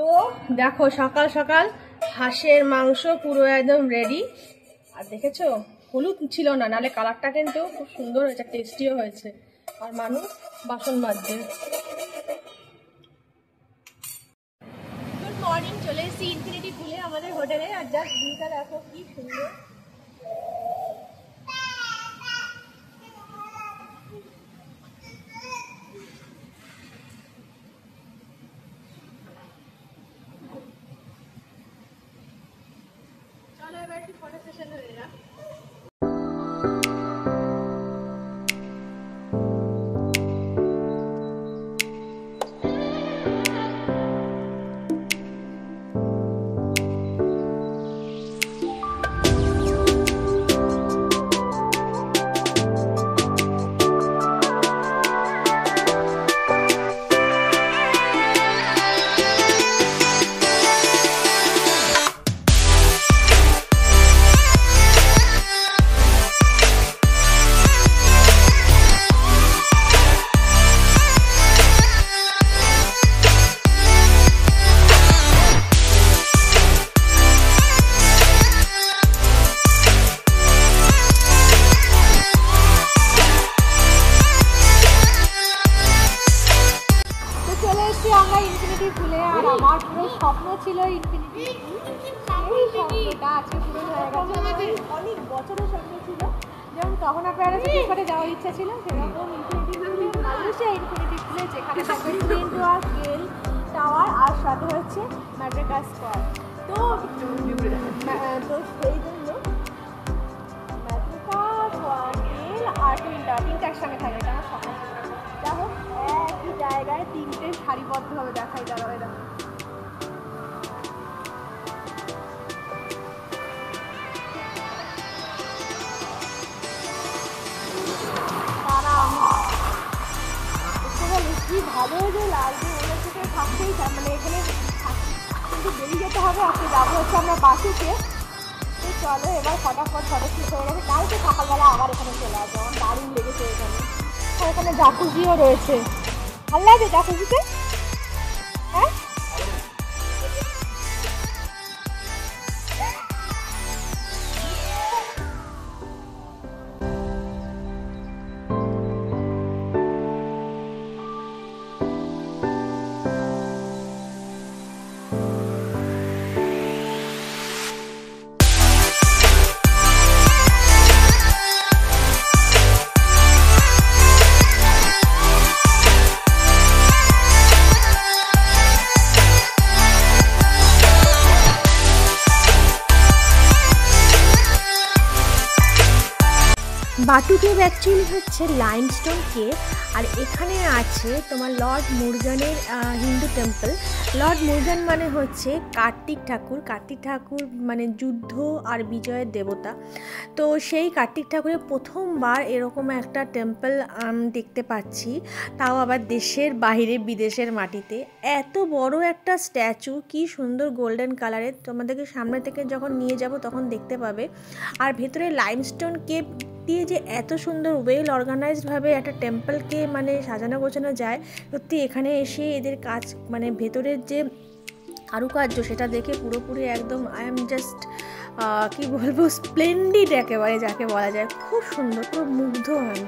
তো দেখো সকাল সকাল হাঁসের মাংস পুরো একদম রেডি। আর দেখেছো হলুদ ছিল না, নাহলে কালারটা কিন্তু খুব সুন্দর হয়েছে, টেস্টিও হয়েছে। আর মানুষ বাসন মাজছে। গুড মর্নিং, চলে এসেছি ইনফিনিটি পুলে আমাদের হোটেলে। আর জাস্ট ভিউটা দেখো কি সুন্দর। চলো এবার একটু ফটো সেশন হয়ে যাক। আমরা ইনফিনিটি পুলে। আর আমার পুরো স্বপ্ন ছিল ইনফিনিটি পুল, সেই স্বপ্নটা আজকে পূরণ হয়ে গেছে। আমাদের অনেক বছরের স্বপ্ন ছিল, যেমন তখন আপনারা পিকনিকে যাওয়ার ইচ্ছা ছিল, সেরকম ইনফিনিটি পুলে মালয়েশিয়া ইনফিনিটি পুলে, যেখানে থাকবে টুইন গেল টাওয়ার আর সাথে হচ্ছে ম্যাড্রাকাস স্কোয়ার। তো সেই জন্য ম্যাড্রাকাস গেল আর টুইন টাওয়ার তিনটা একসঙ্গে থাকবে, এটা আমার স্বপ্ন ছিল। যা হোক একই জায়গায় তিনটে সারিবদ্ধভাবে দেখাই গেল। এরা কি ভালো যে লাগবে, ওদের থেকে থাকতেই চান, মানে এখানে কিন্তু বেরিয়ে যেতে হবে। আজকে যাবো হচ্ছে আমরা বাসিতে। তো চলো এবার ফটাফট ফটো শ্যুট হয়ে গেছে। কালকে সকালবেলা আবার এখানে চলে আসবে, আমার দারুণ লেগেছে এখানে। আর এখানে জাকুজিও রয়েছে, ভালো লাগে জাকুজিতে। হ্যাঁ বাটু কেভ অ্যাকচুয়ালি হচ্ছে লাইমস্টোন কেভ। আর এখানে আছে তোমার লর্ড মুরগানের হিন্দু টেম্পল। লর্ড মুরগান মানে হচ্ছে কার্তিক ঠাকুর। কার্তিক ঠাকুর মানে যুদ্ধ আর বিজয়ের দেবতা। তো সেই কার্তিক ঠাকুরের প্রথমবার এরকম একটা টেম্পল দেখতে পাচ্ছি, তাও আবার দেশের বাইরে, বিদেশের মাটিতে। এত বড় একটা স্ট্যাচু, কি সুন্দর গোল্ডেন কালারের। তোমাদেরকে সামনে থেকে যখন নিয়ে যাব তখন দেখতে পাবে। আর ভেতরে লাইমস্টোন কেভ দিয়ে যে এত সুন্দর ওয়েল অর্গানাইজডভাবে একটা টেম্পলকে মানে সাজানো গোছানো যায়, সত্যি এখানে এসে এদের কাজ মানে ভেতরের যে কারুকার্য সেটা দেখে পুরোপুরি একদম আই এম জাস্ট কি বলবো, স্প্লেন্ডিড একেবারে যাকে বলা যায়। খুব সুন্দর, খুব মুগ্ধ আমি।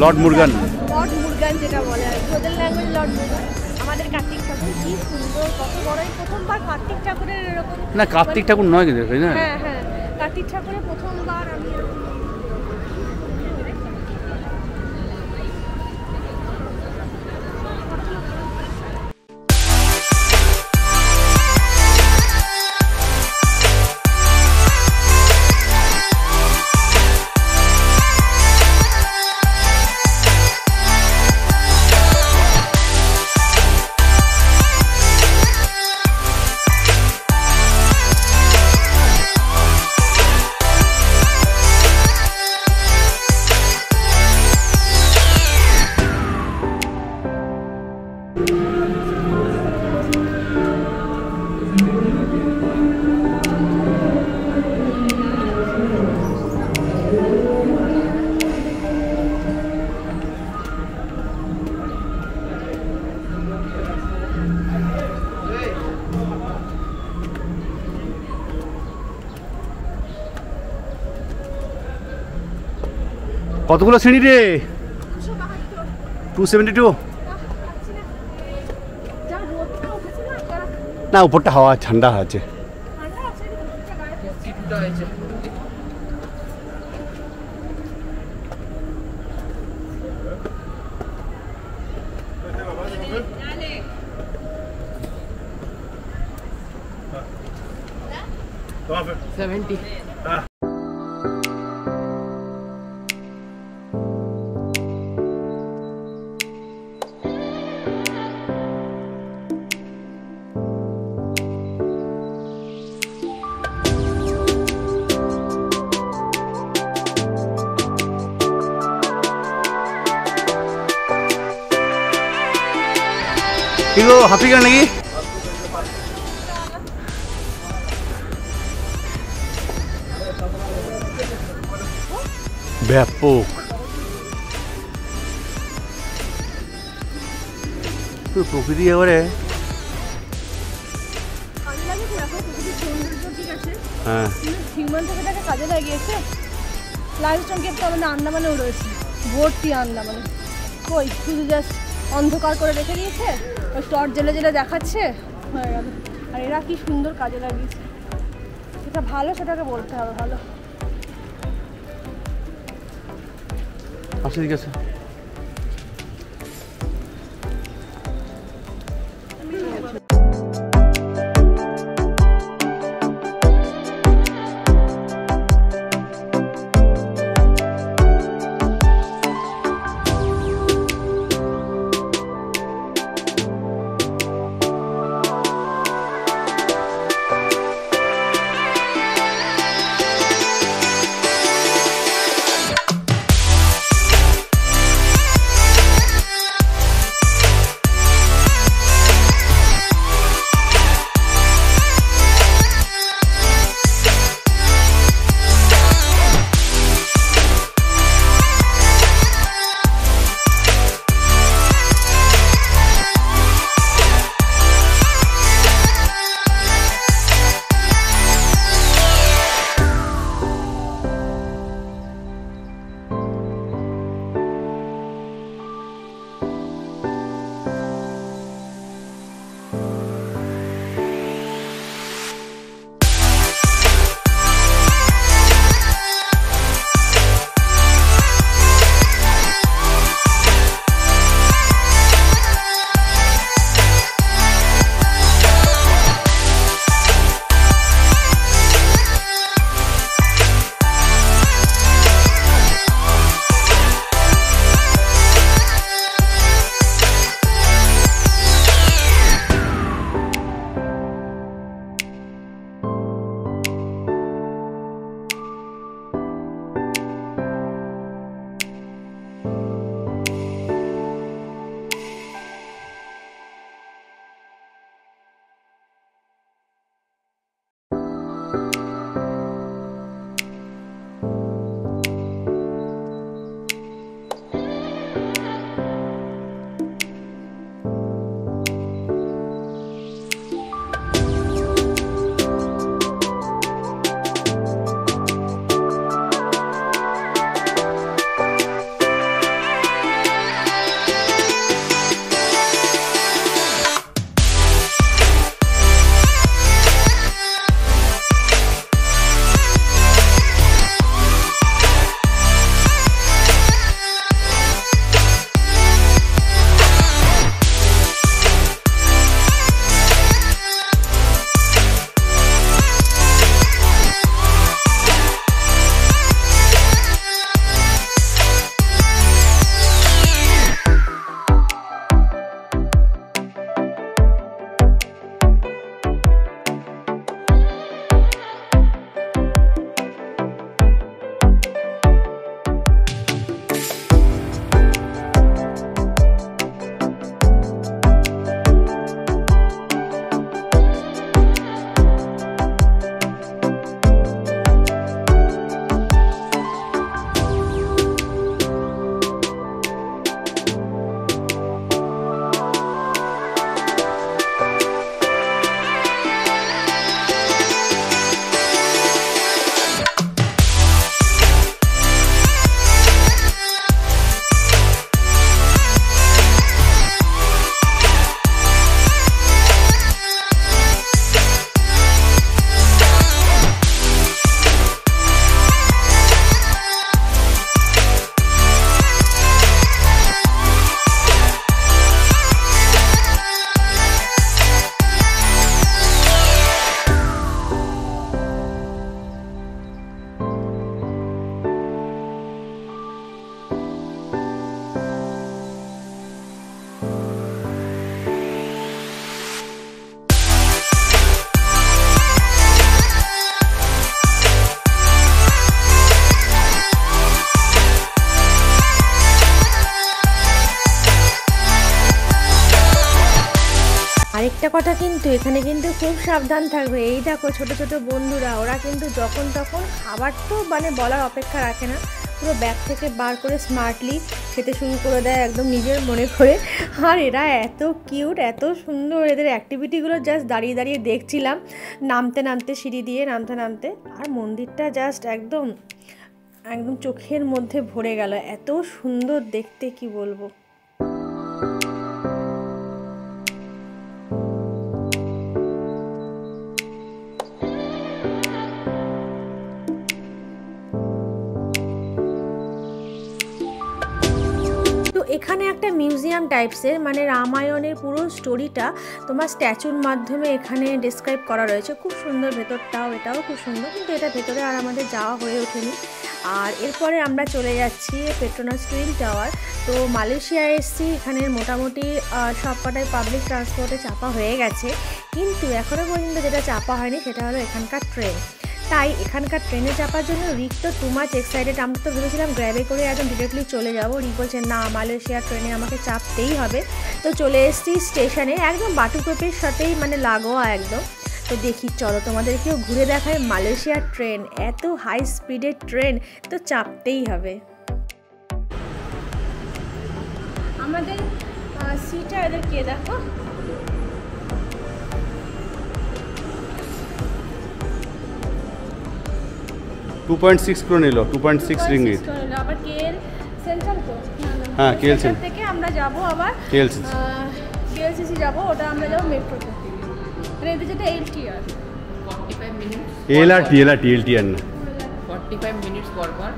লর্ড মুরগান যেটা বলে আর ওদের ল্যাঙ্গুয়েজ লর্ড মুরগান। আমাদের কার্তিক ঠাকুর কি সুন্দর, কত বড়! প্রথমবার কার্তিক ঠাকুরের এরকম না, কার্তিক ঠাকুর নয় কিন্তু, তাই না? হ্যাঁ হ্যাঁ, কার্তিক ঠাকুরের প্রথমবার আমি এরকম কতগুলো সিঁড়ি রে? 272। না, উপরটা হাওয়া ঠান্ডা আছে। কিলো হাফি গান নাকি? ব্যাপক প্রকৃতি এবারে। হ্যাঁ, হিউম্যান থেকে তাকে কাজে লাগিয়েছে। লাইমস্টোন কেভ তো আমাদের আন্দামানেও রয়েছে, ভর্তি আন্দামানে। কই শুধু জাস্ট অন্ধকার করে রেখে দিয়েছে, ওই টর্চ জেলে জেলে দেখাচ্ছে, হয়ে গেল। আর এরা কি সুন্দর কাজে লাগিয়েছে, সেটা ভালো, সেটাকে বলতে হবে ভালো। আচ্ছা, ঠিক আছে। আরেকটা কথা কিন্তু এখানে কিন্তু খুব সাবধান থাকবে। এই দেখো ছোট ছোট বন্ধুরা, ওরা কিন্তু যখন তখন খাবার তো মানে বলার অপেক্ষা রাখে না, পুরো ব্যাগ থেকে বার করে স্মার্টলি খেতে শুরু করে দেয় একদম নিজের মনে করে। আর এরা এত কিউট, এত সুন্দর, এদের অ্যাক্টিভিটিগুলো জাস্ট দাঁড়িয়ে দাঁড়িয়ে দেখছিলাম, নামতে নামতে সিঁড়ি দিয়ে নামতে নামতে। আর মন্দিরটা জাস্ট একদম একদম চোখের মধ্যে ভরে গেল, এত সুন্দর দেখতে কি বলবো। এখানে একটা মিউজিয়াম টাইপসের, মানে রামায়ণের পুরো স্টোরিটা তোমার স্ট্যাচুর মাধ্যমে এখানে ডিসক্রাইব করা রয়েছে। খুব সুন্দর ভেতরটাও, এটাও খুব সুন্দর, কিন্তু এটা ভেতরে আর আমাদের যাওয়া হয়ে ওঠেনি। আর এরপরে আমরা চলে যাচ্ছি পেট্রোনাস টুইন টাওয়ার। তো মালয়েশিয়ায় এসেছি, এখানের মোটামুটি সব কটাই পাবলিক ট্রান্সপোর্টে চাপা হয়ে গেছে, কিন্তু এখনও পর্যন্ত যেটা চাপা হয়নি সেটা হলো এখানকার ট্রেন। তাই এখানকার ট্রেনে চাপার জন্য রিক তো টু মাচ এক্সাইটেড। আমরা তো ভেবেছিলাম গ্র্যাবে করে একদম ডিরেক্টলি চলে যাবো, রিক বলছে না মালয়েশিয়ার ট্রেনে আমাকে চাপতেই হবে। তো চলে এসেছি স্টেশনে, একদম বাটুকোপের সাথেই মানে লাগোয়া একদম। তো দেখি চলো তোমাদেরকেও ঘুরে দেখায় মালয়েশিয়ার ট্রেন, এত হাই স্পিডের ট্রেন, তো চাপতেই হবে। আমাদের সিটটা এদেরকে দেখো, 2.6 করে নিল, 2.6 রিঙ্গিট। আবার কেএল সেন্ট্রাল তো, হ্যাঁ কেএল সেন্ট্রাল থেকে আমরা যাব আবার কেএলসিসি যাব, ওটা আমরা যাব মেট্রোতে। মানে এদের যেটা এলটিআর 45 মিনিট এলআরটি না 45 মিনিটস পর পর।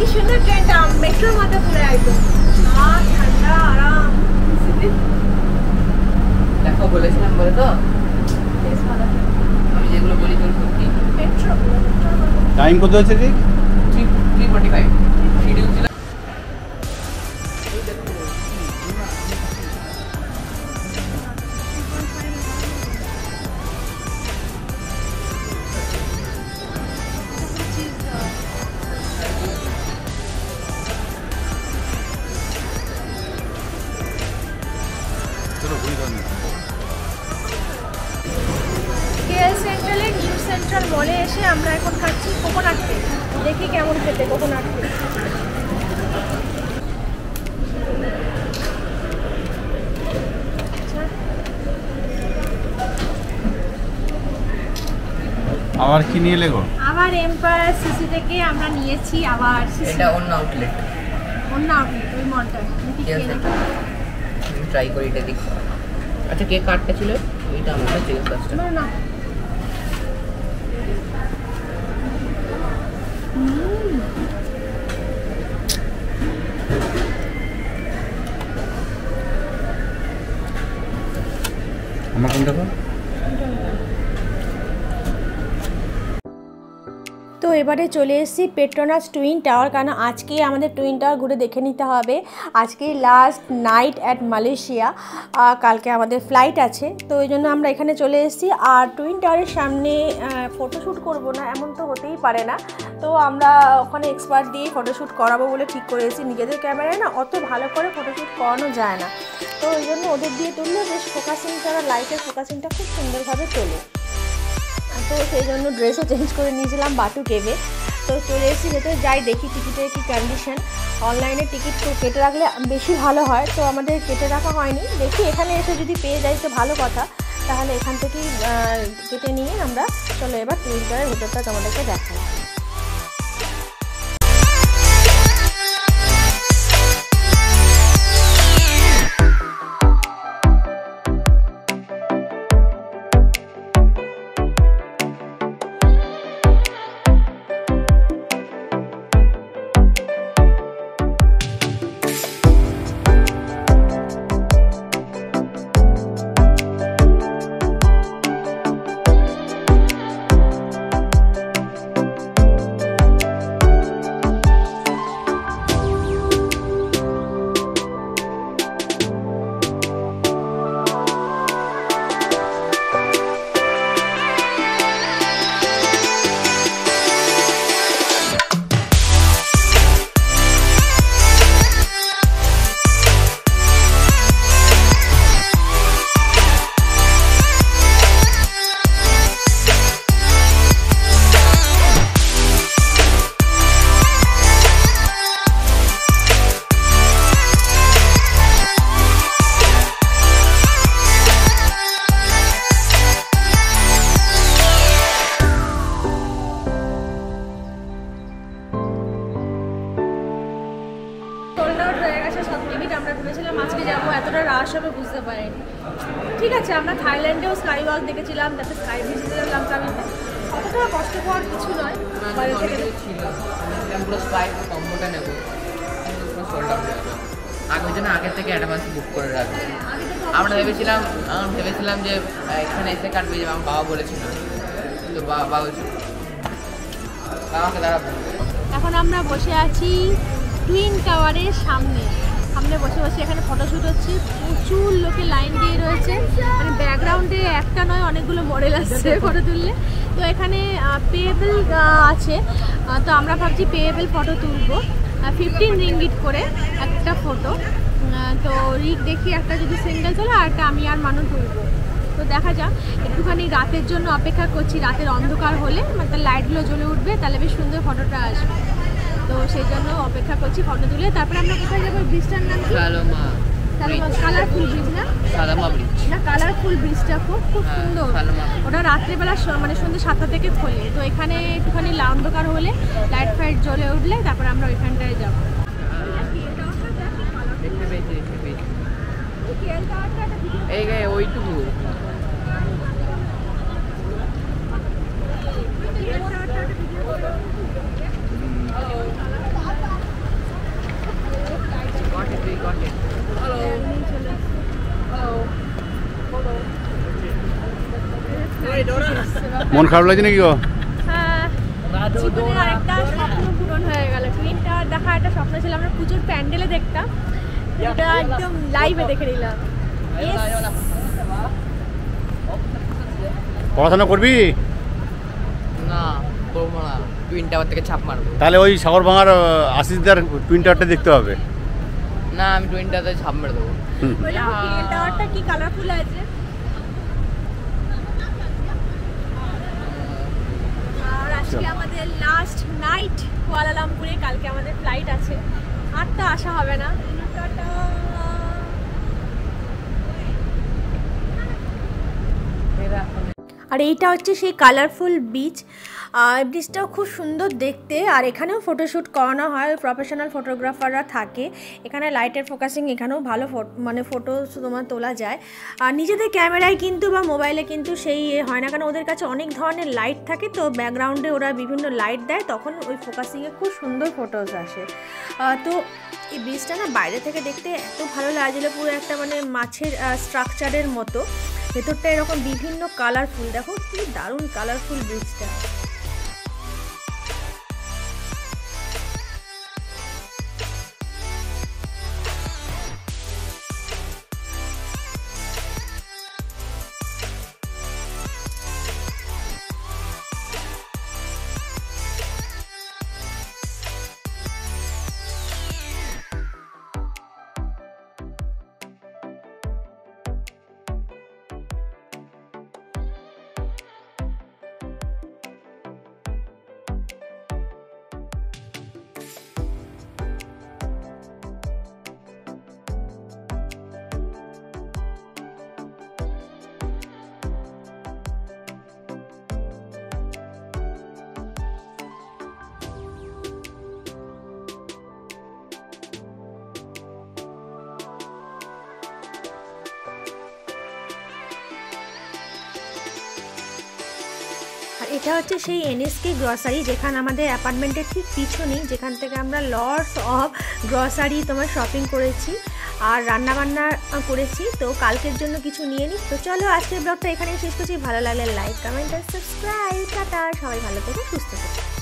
কি সুন্দর ট্রেনটা, মেট্রোর মধ্যে পুরো একদম ঠান্ডা আরাম। দেখো বলেছিলাম বলে তো, আমি যেগুলো বলি তো সত্যি। মেট্রো টাইম কত হয়েছে ঠিক? 3:45 শিডিউল ছিল। কেএল সেন্ট্রালে নিউ সেন্ট্রাল মলে এসে আমরা এখন খাচ্ছি কোকোনাট কেক। দেখি কেমন খেতে কোকোনাট কেক। আবার কি নিয়ে লেগো? আবার এম্পায়ার সিসি থেকে আমরা নিয়েছি আবার এটা অন্য আউটলেট, অন্য আউটলেট ওই মলটা। ট্রাই করি এটা দেখি। আচ্ছা কেক কাটটা ছিল এইটা আমাদের চিকেন সাসটা না না আমার কোনটা কো? তো এবারে চলে এসেছি পেট্রোনাস টুইন টাওয়ার, কারণ আজকে আমাদের টুইন টাওয়ার ঘুরে দেখে নিতে হবে। আজকে লাস্ট নাইট অ্যাট মালয়েশিয়া, কালকে আমাদের ফ্লাইট আছে, তো ওই জন্য আমরা এখানে চলে এসেছি। আর টুইন টাওয়ারের সামনে ফটোশ্যুট করব না এমন তো হতেই পারে না, তো আমরা ওখানে এক্সপার্ট দিয়ে ফটোশ্যুট করাবো বলে ঠিক করে এসেছি। নিজেদের ক্যামেরায় না অত ভালো করে ফটোশ্যুট করানো যায় না, তো ওই জন্য ওদের দিয়ে তুললে বেশ ফোকাসিংটা, লাইটের ফোকাসিংটা খুব সুন্দরভাবে তোলে। তো সেই জন্য ড্রেসও চেঞ্জ করে নিয়েছিলাম বাটু কেবে। তো চলে এসেছি ভেতরে, যাই দেখি টিকিটের কি কন্ডিশন। অনলাইনে টিকিট তো কেটে রাখলে বেশি ভালো হয়, তো আমাদের কেটে রাখা হয়নি। দেখি এখানে এসে যদি পেয়ে যাই তো ভালো কথা, তাহলে এখান থেকেই কেটে নিয়ে আমরা চলো এবার টুইটারের ভেতরটা তোমাদেরকে দেখাই। আইল্যান্ডেও স্কাই ওয়াক দেখেছিলাম, তারপরে স্কাই বিচ লাংকাবিতে। অতটা কষ্টকর কিছু নয় বাইরে থেকে। ছিল পুরো স্কাই কম্বোটা নেবো, পুরো সোল্ড আউট হয়ে যাবে। আগে জন্য আগে থেকে অ্যাডভান্স বুক করে রাখবো। আমরা ভেবেছিলাম যে এখানে এসে কাটবে, যে আমার বাবা বলেছিল, কিন্তু বাবা বলছিল বাবাকে দ্বারা বলবো। এখন আমরা বসে আছি টুইন টাওয়ারের সামনে বসে এখানে ফটোশ্যুট হচ্ছে। প্রচুর লোকে লাইন দিয়ে রয়েছে, মানে ব্যাকগ্রাউন্ডে একটা নয় অনেকগুলো মডেল আসছে ফটো তুললে। তো এখানে পেয়েবল আছে, তো আমরা ভাবছি পেয়েবল ফটো তুলবো। 15 রিঙ্গিট করে একটা ফটো। তো রিক দেখি একটা যদি সিঙ্গেল তোলে, আর একটা আমি আর মানু তুলবো। তো দেখা যাক, একটুখানি রাতের জন্য অপেক্ষা করছি। রাতের অন্ধকার হলে মানে লাইটগুলো জ্বলে উঠবে, তাহলে বেশ সুন্দর ফটোটা আসবে। তো সেই জন্য অপেক্ষা করছি ফটো তুলে। তারপরে আমরা কোথায় যাবো? ব্রিজটার নাম কি? কালারফুল ব্রিজ না? না, কালারফুল ব্রিজটা খুব সুন্দর। ওটা রাত্রেবেলা মানে সন্ধ্যে 7টা থেকে খোলে। তো এখানে একটুখানি অন্ধকার হলে লাইট ফাইট জ্বলে উঠলে তারপরে আমরা ওইখানটায় যাবো। ওইটুকু মন খারাপ লাগছে নাকি গো? হ্যাঁ, জীবনের আরেকটা স্বপ্ন পূরণ হয়ে গেল। টুইন টাওয়ার দেখা একটা স্বপ্ন ছিল, আমরা পুজোর প্যান্ডেলে দেখতাম, এটা একদম লাইভে দেখে নিলাম। পড়াশোনা করবি না, করবো না, টুইন টাওয়ার থেকে ছাপ মারবো। তাহলে ওই সাগর ভাঙার আশিসদার টুইন টাওয়ারটা দেখতে হবে। না, আমি টুইন টাওয়ারে ছাপ মেরে দেবো। টুইন টাওয়ারটা কি কালারফুল আছে। আর আজকে আমাদের লাস্ট নাইট কুয়ালালামপুরে, কালকে আমাদের ফ্লাইট আছে, আর তো আসা হবে না। আর এইটা হচ্ছে সেই কালারফুল বিচ। ব্রিজটাও খুব সুন্দর দেখতে, আর এখানেও ফটোশ্যুট করানো হয়, প্রফেশনাল ফটোগ্রাফাররা থাকে এখানে। লাইটের ফোকাসিং এখানেও ভালো মানে ফটো তোমার তোলা যায়। আর নিজেদের ক্যামেরায় কিন্তু বা মোবাইলে কিন্তু সেই হয় না, কারণ ওদের কাছে অনেক ধরনের লাইট থাকে, তো ব্যাকগ্রাউন্ডে ওরা বিভিন্ন লাইট দেয়, তখন ওই ফোকাসিংয়ে খুব সুন্দর ফটোজ আসে। তো এই ব্রিজটা না বাইরে থেকে দেখতে এত ভালো লাগছিল, পুরো একটা মানে মাছের স্ট্রাকচারের মতো। ভেতরটা এরকম বিভিন্ন কালারফুল, দেখো কি দারুণ কালারফুল ব্রিজটা। এটা হচ্ছে সেই এনএসকে গ্রসারি, যেখানে আমাদের অ্যাপার্টমেন্টের ঠিক পিছনেই, যেখান থেকে আমরা লটস অফ গ্রসারি তোমার শপিং করেছি আর রান্নাবান্না করেছি। তো কালকের জন্য কিছু নিয়ে নিই। তো চলো আজকের ব্লগটা এখানেই শেষ করছি। ভালো লাগলে লাইক, কমেন্ট আর সাবস্ক্রাইব। টাটা, সবাই ভালো থেকো, সুস্থ থেকো।